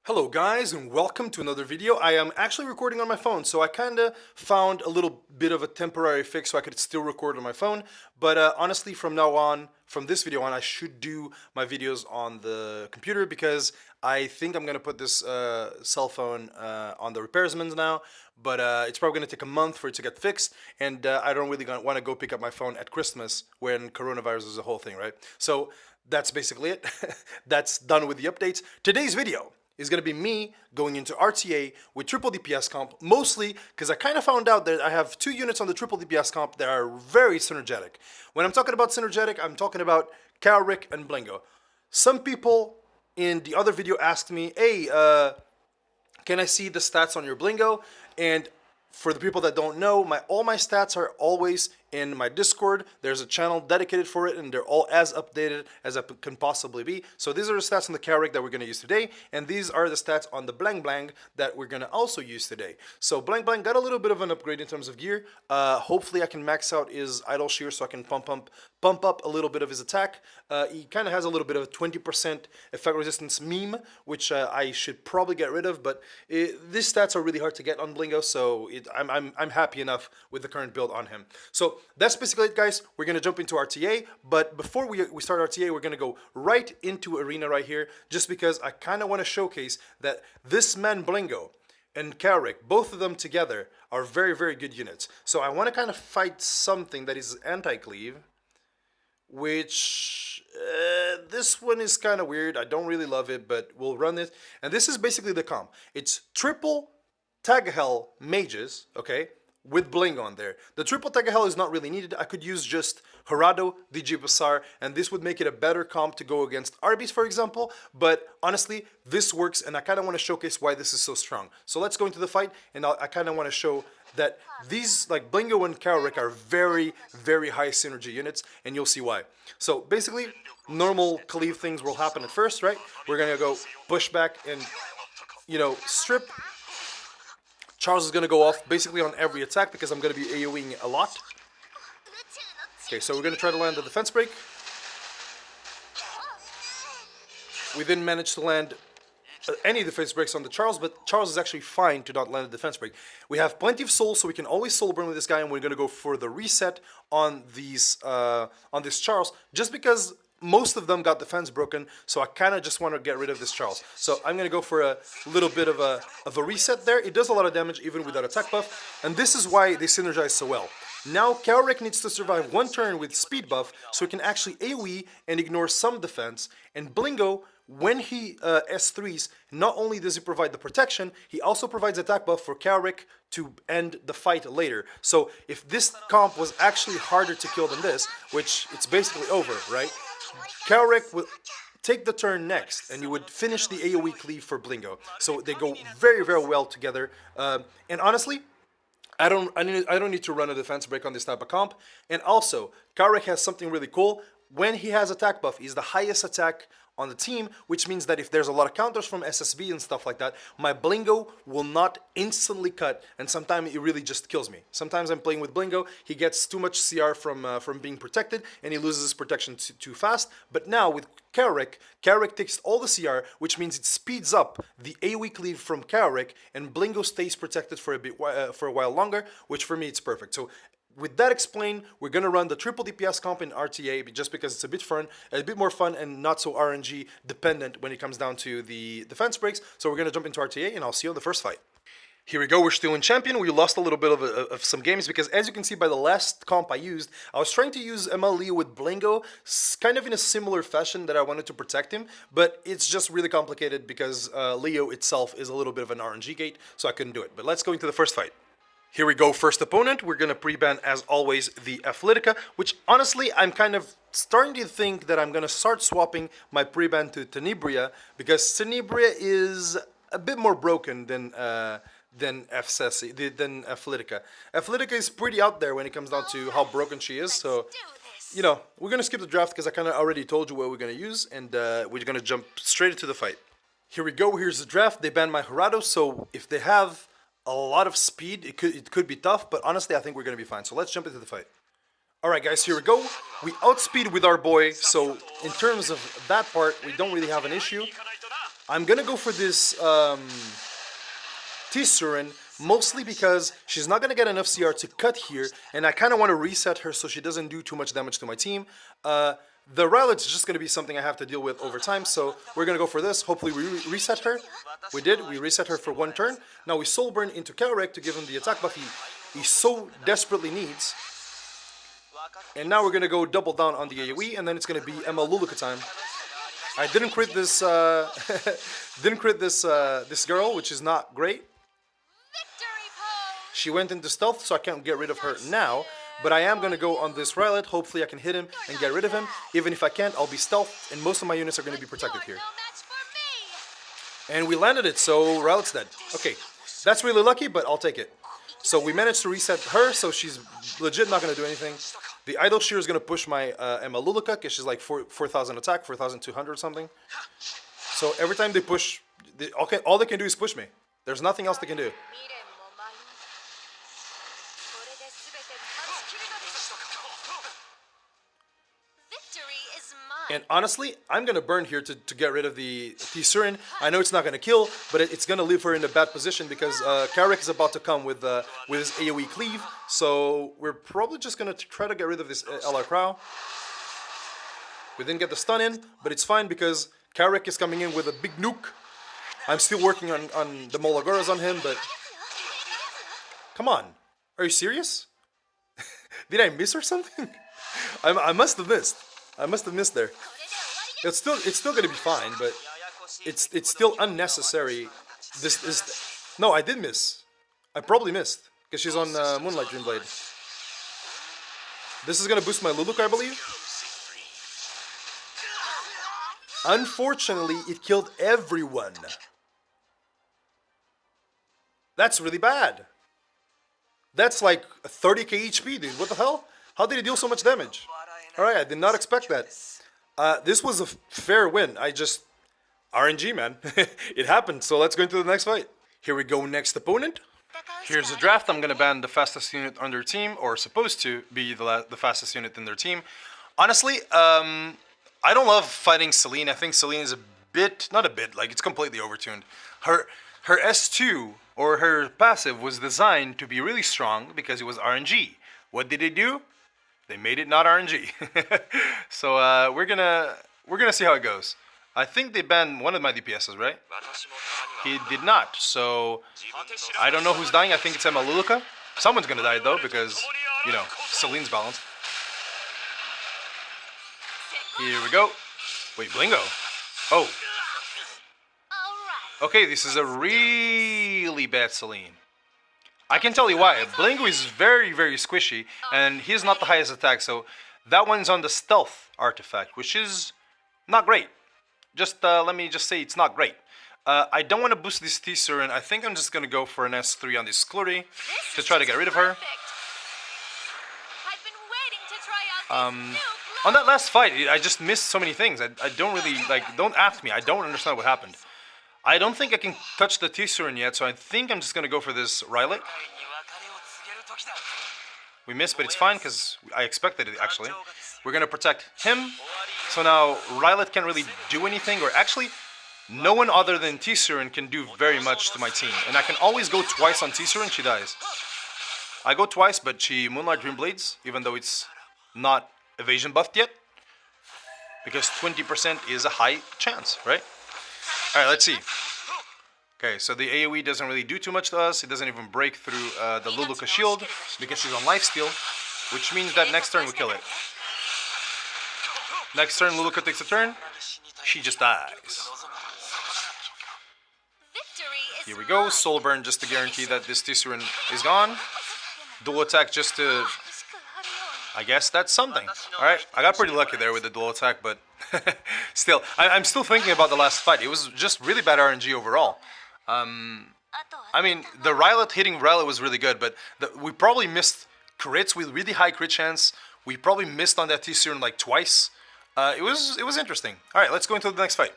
Hello guys and welcome to another video. I am actually recording on my phone, so I kinda found a little bit of a temporary fix so I could still record on my phone, but honestly from now on, from this video on, I should do my videos on the computer because I think I'm gonna put this cell phone on the repairsman's now, but it's probably gonna take a month for it to get fixed, and I don't really want to go pick up my phone at Christmas when coronavirus is a whole thing, right? So that's basically it. That's done with the updates. Today's video is going to be me going into RTA with triple DPS comp, mostly because I kind of found out that I have two units on the triple DPS comp that are very synergetic. When I'm talking about synergetic, I'm talking about Kawerik and Blingo. Some people in the other video asked me, hey, can I see the stats on your Blingo? And for the people that don't know, all my stats are always in my Discord. There's a channel dedicated for it, and they're all as updated as I can possibly be. So these are the stats on the Kawerik that we're going to use today, and these are the stats on the Blang Blang that we're going to also use today. So Blang Blang got a little bit of an upgrade in terms of gear. Hopefully I can max out his idle shear so I can pump up a little bit of his attack. He kind of has a little bit of a 20% effect resistance meme, which I should probably get rid of, but these stats are really hard to get on Blingo, so I'm happy enough with the current build on him. So that's basically it, guys. We're going to jump into RTA, but before we start RTA, we're going to go right into Arena right here, just because I kind of want to showcase that this man Blingo and Kawerik, both of them together, are very, very good units. So I want to kind of fight something that is anti-cleave, which this one is kind of weird. I don't really love it, but we'll run it. And this is basically the comp. It's triple Tag Hell mages, okay, with Bling on there. The triple Tag Hell is not really needed. I could use just Harado, DJ Basar, and this would make it a better comp to go against Arby's, for example. But honestly, this works, and I kind of want to showcase why this is so strong. So let's go into the fight, and I kind of want to show that these, like Blingo and Kawerik, are very, very high synergy units, and you'll see why. So basically, normal cleave things will happen at first, right? We're going to go push back and, strip. Charles is going to go off basically on every attack because I'm going to be AoEing a lot. Okay, so we're going to try to land the defense break. We didn't manage to land any defense breaks on the Charles, but Charles is actually fine to not land a defense break. We have plenty of souls, so we can always soul burn with this guy, and we're going to go for the reset on these on this Charles, just because most of them got defense broken, so I kind of just want to get rid of this Charles. So I'm going to go for a little bit of a reset there. It does a lot of damage even without attack buff, and this is why they synergize so well. Now Kawerik needs to survive one turn with speed buff, so he can actually AoE and ignore some defense, and Blingo, when he S3s, not only does he provide the protection, he also provides attack buff for Kawerik to end the fight later. So if this comp was actually harder to kill than this, which it's basically over, right? Kawerik would take the turn next, and you would finish the AoE cleave for Blingo. So they go very, very well together. And honestly, I don't need to run a defense break on this type of comp. And also, Kawerik has something really cool. When he has attack buff, he's the highest attack on the team, which means that if there's a lot of counters from SSB and stuff like that, my Blingo will not instantly cut, and sometimes it really just kills me. Sometimes I'm playing with Blingo, he gets too much CR from being protected, and he loses his protection too fast. But now with Kawerik takes all the CR, which means it speeds up the AoE cleave from Kawerik, and Blingo stays protected for a while longer, which for me it's perfect. So with that explained, we're going to run the triple DPS comp in RTA just because it's a bit more fun and not so RNG dependent when it comes down to the defense breaks. So we're going to jump into RTA, and I'll see you on the first fight. Here we go, we're still in Champion. We lost a little bit of some games because, as you can see by the last comp I used, I was trying to use ML with Blingo, kind of in a similar fashion that I wanted to protect him, but it's just really complicated because Leo itself is a little bit of an RNG gate, so I couldn't do it. But let's go into the first fight. Here we go, first opponent. We're going to pre-ban, as always, the Athletica, which honestly, I'm kind of starting to think that I'm going to start swapping my pre-ban to Tenebria, because Tenebria is a bit more broken than Athletica. Athletica is pretty out there when it comes down to how broken she is, so, we're going to skip the draft because I kind of already told you what we're going to use, and we're going to jump straight into the fight. Here we go, here's the draft. They banned my Harado, so if they have a lot of speed, it could be tough, but honestly I think we're going to be fine. So let's jump into the fight. Alright guys, here we go. We outspeed with our boy, so in terms of that part, we don't really have an issue. I'm gonna go for this Tisurin, mostly because she's not gonna get enough CR to cut here, and I kind of want to reset her so she doesn't do too much damage to my team. The Rowlet's just gonna be something I have to deal with over time, so we're gonna go for this. Hopefully we reset her. We did. We reset her for 1 turn. Now we Soul Burn into Kawerik to give him the attack buff he so desperately needs. And now we're gonna go double down on the AoE, and then it's gonna be Emma Luluka time. I didn't crit this this girl, which is not great. She went into stealth, so I can't get rid of her now. But I am gonna go on this Rowlet. Hopefully I can hit him and get rid of him. Even if I can't, I'll be stealth, and most of my units are gonna be protected here. And we landed it, so Rowlet's dead. Okay, that's really lucky, but I'll take it. So we managed to reset her, so she's legit not gonna do anything. The Idol Shear is gonna push my Emma Luluka, because she's like 4,000 attack, 4,200 or something. So every time they push, okay, all they can do is push me. There's nothing else they can do. And honestly, I'm gonna burn here to get rid of the Tisurin. I know it's not gonna kill, but it's gonna leave her in a bad position because Kawerik is about to come with his AoE cleave. So we're probably just gonna try to get rid of this LR Crow. We didn't get the stun in, but it's fine because Kawerik is coming in with a big nuke. I'm still working on the Molagoras on him, but come on, are you serious? Did I miss or something? I must have missed. I must have missed there. It's still gonna be fine, but it's still unnecessary. No, I did miss. I probably missed because she's on Moonlight Dreamblade. This is gonna boost my Luluka, I believe. Unfortunately, it killed everyone. That's really bad. That's like 30k HP, dude. What the hell? How did he deal so much damage? Alright, I did not expect that. This was a fair win. RNG, man. It happened, so let's go into the next fight. Here we go, next opponent. Here's the draft. I'm going to ban the fastest unit on their team, or supposed to be the fastest unit in their team. Honestly, I don't love fighting Celine. I think Celine is like it's completely overtuned. Her S2, or her passive, was designed to be really strong because it was RNG. What did they do? They made it not RNG. So we're gonna see how it goes. I think they banned one of my DPSs, right? He did not. So I don't know who's dying. I think it's Emma Luluka. Someone's gonna die though because you know Celine's balanced. Here we go. Wait, Blingo. Oh. Okay, this is a really bad Celine. I can tell you why. Blingo is very, very squishy, and he's not the highest attack, so that one's on the stealth artifact, which is not great. Let me just say it's not great. I don't want to boost this Teaser, and I think I'm just going to go for an S3 on this Skluri to try to get rid of her. On that last fight, I just missed so many things. I don't really, don't ask me. I don't understand what happened. I don't think I can touch the Tisurin yet, so I think I'm just going to go for this Rowlet. We missed, but it's fine, because I expected it, actually. We're going to protect him. So now, Rowlet can't really do anything, or actually, no one other than Tisurin can do very much to my team. And I can always go twice on Tisurin, she dies. I go twice, but she Moonlight Dreamblades, even though it's not evasion buffed yet. Because 20% is a high chance, right? Alright, let's see. Okay, so the AoE doesn't really do too much to us. It doesn't even break through the Luluka shield because she's on lifesteal, which means that next turn we kill it. Next turn, Luluka takes a turn. She just dies. Here we go. Soul Burn just to guarantee that this Tisurin is gone. Dual attack just to... I guess that's something. Alright, I got pretty lucky there with the dual attack, but still, I'm still thinking about the last fight. It was just really bad RNG overall. I mean, the Rowlet hitting Rowlet was really good, but we probably missed crits with really high crit chance. We probably missed on that T-Serum like twice. It was interesting. Alright, let's go into the next fight.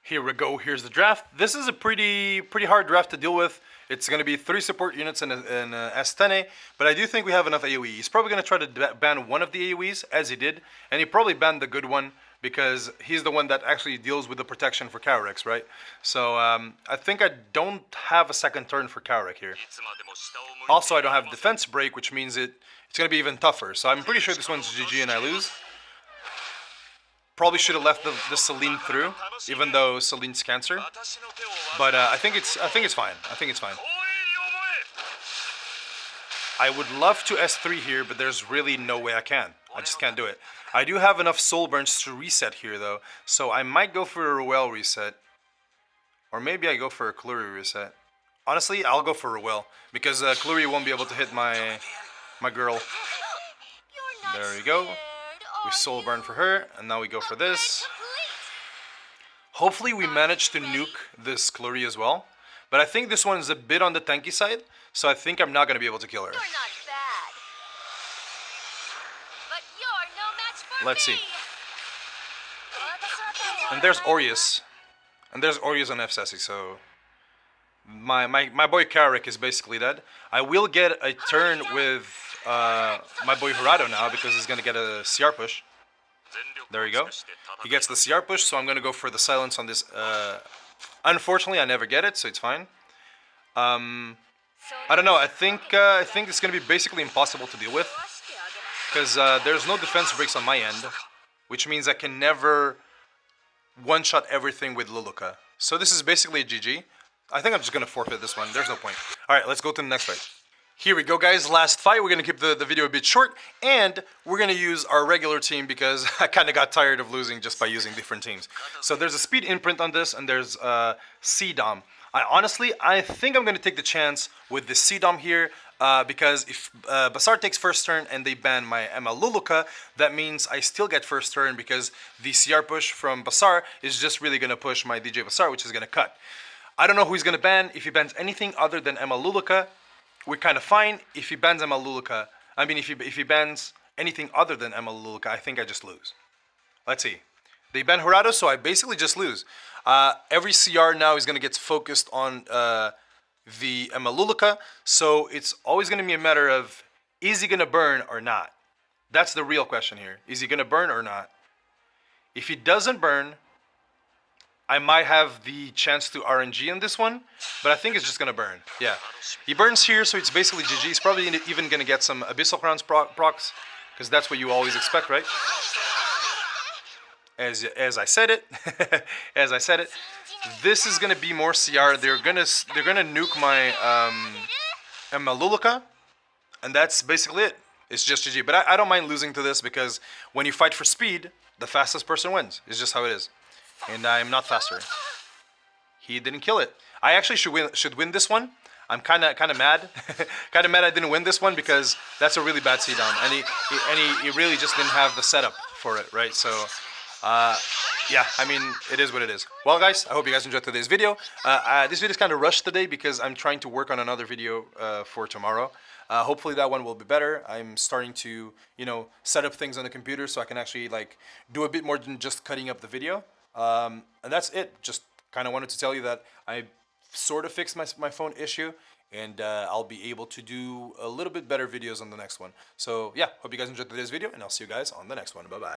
Here we go, here's the draft. This is a pretty hard draft to deal with. It's going to be 3 support units and S10A, but I do think we have enough AoE. He's probably going to try to ban one of the AoEs, as he did, and he probably banned the good one, because he's the one that actually deals with the protection for Kawerik, right? So I think I don't have a second turn for Kawerik here. Also, I don't have defense break, which means it's going to be even tougher. So I'm pretty sure this one's GG and I lose. Probably should have left the Celine through, even though Celine's Cancer. But I think it's fine. I think it's fine. I would love to S3 here, but there's really no way I can. I just can't do it. I do have enough soul burns to reset here, though, so I might go for a Ruel reset. Or maybe I go for a Kluri reset. Honestly, I'll go for Ruel, because Kluri won't be able to hit my girl. There we go. We soul burn for her, and now we go for this. Hopefully we manage to nuke this Kluri as well. But I think this one is a bit on the tanky side, so I think I'm not going to be able to kill her. Let's see. And there's Aureus. And there's Aureus on F-Sassy, so... My boy Kawerik is basically dead. I will get a turn with my boy Hirado now, because he's going to get a CR push. There you go. He gets the CR push, so I'm going to go for the silence on this... Unfortunately, I never get it, so it's fine. I don't know. I think it's going to be basically impossible to deal with, because there's no defense breaks on my end, which means I can never one-shot everything with Luluka. So this is basically a GG. I think I'm just going to forfeit this one. There's no point. Alright, let's go to the next fight. Here we go, guys. Last fight. We're going to keep the video a bit short, and we're going to use our regular team because I kind of got tired of losing just by using different teams. So there's a speed imprint on this, and there's C-Dom. I think I'm going to take the chance with the C-Dom here, because if Basar takes first turn and they ban my Emma Luluka, that means I still get first turn, because the CR push from Basar is just really going to push my DJ Basar, which is going to cut. I don't know who he's going to ban. If he bans anything other than Emma Luluka, we're kind of fine. If he bans Emma Luluka, if he bans anything other than Emma Luluka, I think I just lose. Let's see. They ban Hirado, so I basically just lose. Every CR now is going to get focused on the Emma Luluka, so it's always going to be a matter of, is he going to burn or not? That's the real question here. Is he going to burn or not? If he doesn't burn, I might have the chance to RNG in this one, but I think it's just going to burn. Yeah. He burns here, so it's basically GG. He's probably even going to get some Abyssal Crowns procs, because that's what you always expect, right? As I said it, as I said it, this is going to be more CR. They're gonna nuke my Emma Luluka, and that's basically it. It's just GG. But I don't mind losing to this, because when you fight for speed, the fastest person wins. It's just how it is. And I'm not faster. He didn't kill it. I actually should win this one. I'm kind of mad. Kind of mad I didn't win this one, because that's a really bad C-Dom, and he really just didn't have the setup for it, right? So yeah, I mean, it is what it is. Well, guys, I hope you guys enjoyed today's video. This video is kind of rushed today because I'm trying to work on another video for tomorrow. Hopefully that one will be better. I'm starting to, set up things on the computer so I can actually do a bit more than just cutting up the video. And that's it. Just kind of wanted to tell you that I sort of fixed my phone issue, and I'll be able to do a little bit better videos on the next one. So yeah, hope you guys enjoyed today's video, and I'll see you guys on the next one. Bye-bye.